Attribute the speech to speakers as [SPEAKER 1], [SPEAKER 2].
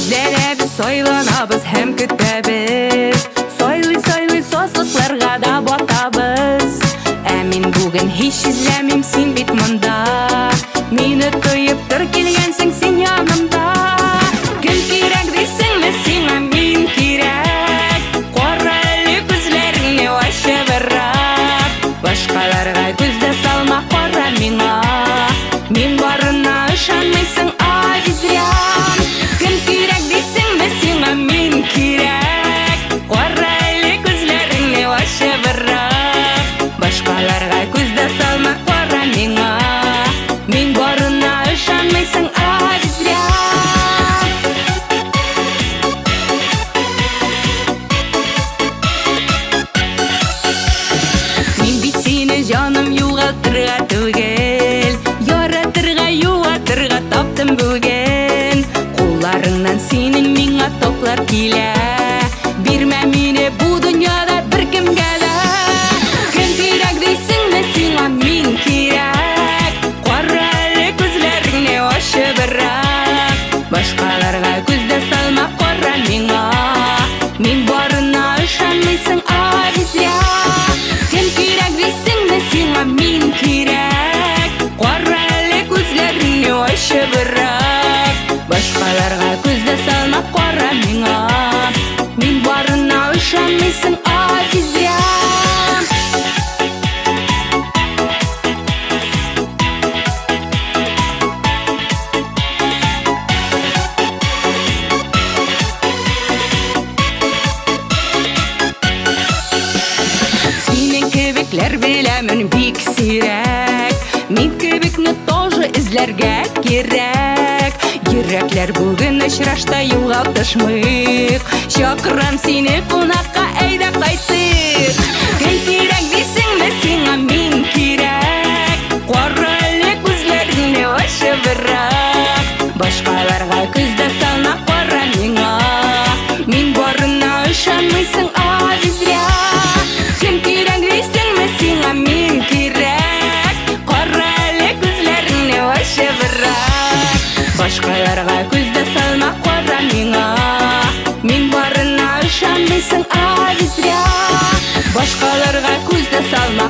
[SPEAKER 1] Ізденебіз, сойланабыз, һәм күтәбіз. Сойлый созлыкларга да батабыз. Ә мин бүген һич изләмим, син бит монда. Мине тоеп тор, килгәнсең син янымда. Кем кирәк дисеңме сиңа мин кирәк. Кара әле күзләреңне ачыбрак. Башкаларга күз дә салма, кара миңа. Мин барына ышанмыйсың, азизрян. Кем кирәк дисеңме сиңа мин кирәк. Кара әле күзләреңне ачыбрак. Башкаларга күз дә салма, кара миңа. Мин барына ышанмыйсың, азизрян. Мин бит сине җаным югалтырга түгел, яратырга, юатырга таптым бүген. Кулларыңнан синең миңа токлар килә. Бирмә мине бу дөньяда беркемгә дә. Кем кирәк дисеңме сиңа мин кирәк. Кара әле күзләреңне ачыбрак. Башкаларга күз дә салма, кара миңа. Мин барына ышанмыйсың, азизрян. Кем кирәк дисеңме сиңа мин кирәк. Кара әле күзләреңне ачыбрак. Башкаларга күз дә салма, кара миңа. Мин барына ышанмыйсың, азизрян. Синең кебекләр беләмен бик сирәк. Мин кебекне тоже эзләргә кирәк. Йөрәкләр бүген очрашта югалтышмыйк. Чакырам сине кунакка, әйдә кайтыйк. Кем кирәк дисеңме сиңа мин кирәк. Кара әле күзләреңне ачыбрак. Башкаларга күз дә салма, кара миңа. Мин барына ышанмыйсың, азизрян. Кем кирәк дисеңме сиңа мин кирәк. Кара әле күзләреңне ачыбрак. Башкаларга күз дә салма, кара миңа. Мин барына ышанмыйсың, азизрян. Башкаларга күз дә салма,